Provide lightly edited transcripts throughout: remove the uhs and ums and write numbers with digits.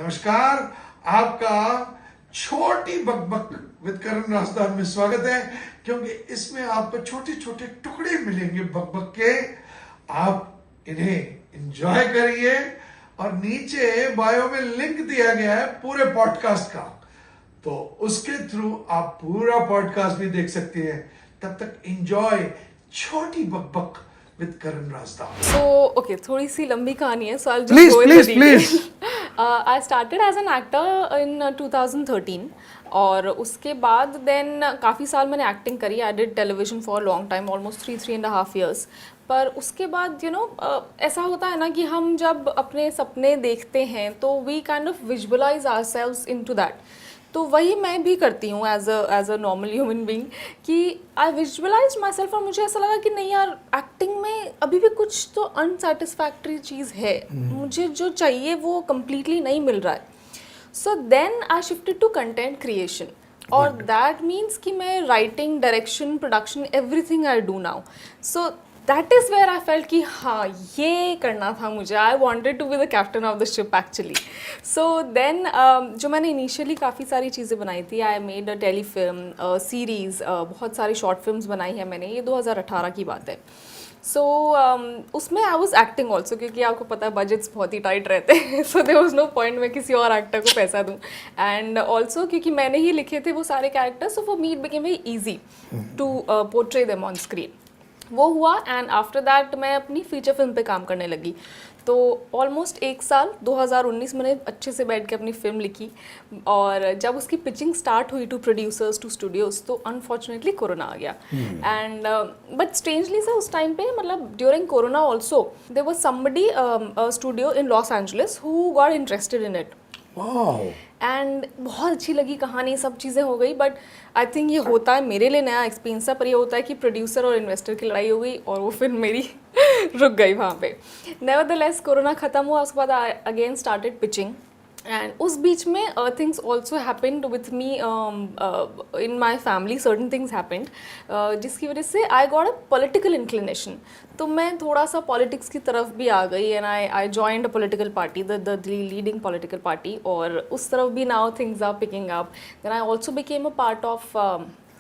नमस्कार, आपका छोटी बकबक विद करण राजदार में स्वागत है। क्योंकि इसमें आपको छोटे छोटे टुकड़े मिलेंगे बकबक के, आप इन्हें एंजॉय करिए। और नीचे बायो में लिंक दिया गया है पूरे पॉडकास्ट का, तो उसके थ्रू आप पूरा पॉडकास्ट भी देख सकते हैं। तब तक एंजॉय छोटी बकबक विद करण राजदार। So, okay, थोड़ी सी लंबी कहानी है, so I'll just Please, go in please, the detail. please. I started as an actor in 2013 और उसके बाद then काफ़ी साल मैंने एक्टिंग करी. I did television for a long time, almost 3.5 years. पर उसके बाद ऐसा होता है ना कि हम जब अपने सपने देखते हैं तो we kind of visualize ourselves into that. तो वही मैं भी करती हूँ as a normal human being कि आई विजुअलाइज माई सेल्फ। और मुझे ऐसा लगा कि नहीं यार, एक्टिंग में अभी भी कुछ तो अनसेटिस्फैक्ट्री चीज़ है, मुझे जो चाहिए वो कम्प्लीटली नहीं मिल रहा है। So then I shifted to content creation, और दैट मीन्स कि मैं writing, direction, production, everything I do now. So that is where I felt कि हाँ, ये करना था मुझे। I wanted to be the captain of the ship actually. So then जो मैंने इनिशियली काफ़ी सारी चीज़ें बनाई थी, I made a telefilm, series, बहुत सारी शॉर्ट फिल्म्स बनाई है मैंने। ये 2018 की बात है। सो उसमें आई वॉज एक्टिंग ऑल्सो, क्योंकि आपको पता है बजट्स बहुत ही टाइट रहते हैं। So there was no point मैं किसी और एक्टर को पैसा दूँ। एंड ऑल्सो क्योंकि मैंने ही लिखे थे वो सारे characters, so for me it became very easy to portray them on screen. वो हुआ एंड आफ्टर दैट मैं अपनी फीचर फिल्म पे काम करने लगी। तो ऑलमोस्ट 1 साल 2019 मैंने अच्छे से बैठ के अपनी फिल्म लिखी, और जब उसकी पिचिंग स्टार्ट हुई टू प्रोड्यूसर्स, टू स्टूडियोज, तो अनफॉर्चुनेटली कोरोना आ गया। एंड बट स्ट्रेंजली से उस टाइम पे, मतलब during corona also, there was somebody studio in Los Angeles who got interested in it. And बहुत अच्छी लगी कहानी, सब चीज़ें हो गई। बट आई थिंक ये होता है, मेरे लिए नया एक्सपीरियंस था, पर ये होता है कि प्रोड्यूसर और इन्वेस्टर की लड़ाई हो गई और वो फिल्म मेरी रुक गई वहाँ पे। नेवरदलेस कोरोना ख़त्म हुआ, उसके बाद I again started pitching. And उस बीच में things also happened with me in my family, certain things happened जिसकी वजह से I got a political inclination. तो मैं थोड़ा सा पॉलिटिक्स की तरफ भी आ गई, and I joined a political party, the leading political party, और उस तरफ भी now things are picking up. Then I also became a part of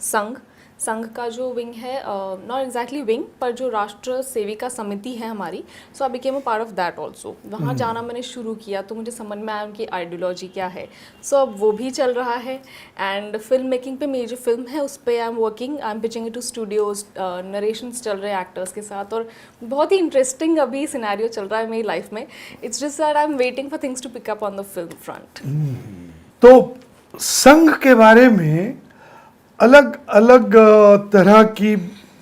Sangh का जो विंग है, नॉट एग्जैक्टली विंग, पर जो राष्ट्र सेविका समिति है हमारी, so I became a part of that also. वहाँ जाना मैंने शुरू किया तो मुझे समझ में आया उनकी आइडियोलॉजी क्या है। सो अब वो भी चल रहा है। एंड फिल्म मेकिंग पे मेरी जो फिल्म है उस पर I am working, I am pitching it to studios, narrations चल रहे हैं एक्टर्स के साथ, और बहुत ही इंटरेस्टिंग अभी सिनेरियो चल रहा है मेरी लाइफ में। It's just that I am waiting for things to pick up on the film front. तो संघ के बारे में अलग अलग तरह की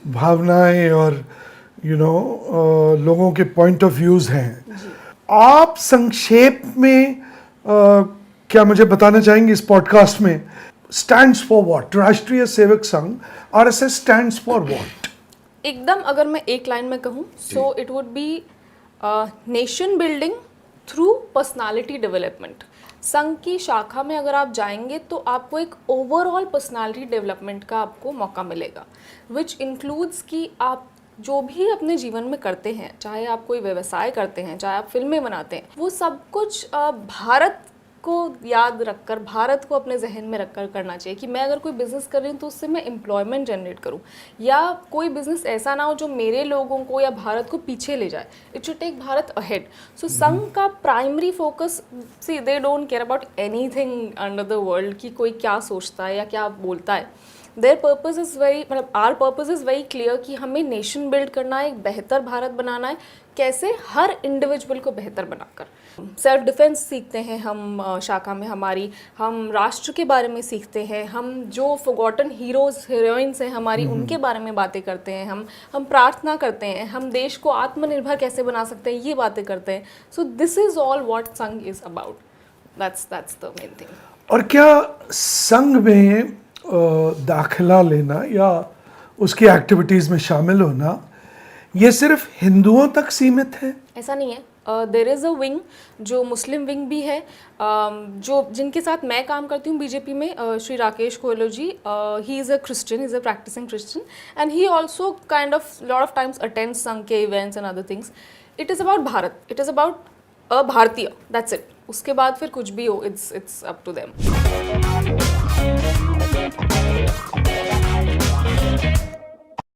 भावनाएं और लोगों के पॉइंट ऑफ व्यूज हैं। आप संक्षेप में क्या मुझे बताना चाहेंगे इस पॉडकास्ट में, स्टैंड्स फॉर व्हाट? राष्ट्रीय Sevak Sangh, RSS stands for what? एकदम अगर मैं एक लाइन में कहूँ, so it would be nation building through personality development. संघ की शाखा में अगर आप जाएंगे तो आपको एक ओवरऑल पर्सनालिटी डेवलपमेंट का आपको मौका मिलेगा, विच इंक्लूड्स कि आप जो भी अपने जीवन में करते हैं, चाहे आप कोई व्यवसाय करते हैं, चाहे आप फिल्में बनाते हैं, वो सब कुछ भारत को याद रखकर, भारत को अपने जहन में रखकर करना चाहिए। कि मैं अगर कोई बिज़नेस कर रही हूँ तो उससे मैं एम्प्लॉयमेंट जनरेट करूँ, या कोई बिज़नेस ऐसा ना हो जो मेरे लोगों को या भारत को पीछे ले जाए। It should take Bharat ahead. So Sangh का primary focus, see they don't care about anything under the world कि कोई क्या सोचता है या क्या बोलता है। देयर पर्पस इज़ वेरी, मतलब our purpose is very clear कि हमें नेशन बिल्ड करना है, एक बेहतर भारत बनाना है। कैसे? हर इंडिविजुअल को बेहतर बनाकर। सेल्फ डिफेंस सीखते हैं हम शाखा में हमारी, हम राष्ट्र के बारे में सीखते हैं, हम जो फॉरगॉटन हीरोज़ हीरोइंस हैं हमारी, उनके बारे में बातें करते हैं, हम प्रार्थना करते हैं, हम देश को आत्मनिर्भर कैसे बना सकते हैं, ये बातें करते हैं। So this is all what Sangh is about. That's the main thing. और क्या संघ में दाखिला लेना या उसकी एक्टिविटीज़ में शामिल होना ये सिर्फ हिंदुओं तक सीमित है? ऐसा नहीं है। देयर इज़ अ विंग जो मुस्लिम विंग भी है, जो जिनके साथ मैं काम करती हूँ बीजेपी में, Shri Rakesh Koyalo ji, he is a Christian, is a practising Christian, and he also kind of lot of times attends Sangh के events and other things. It is about Bharat, it is about a Bharatiya, that's it. उसके बाद फिर कुछ भी हो, it's up to them.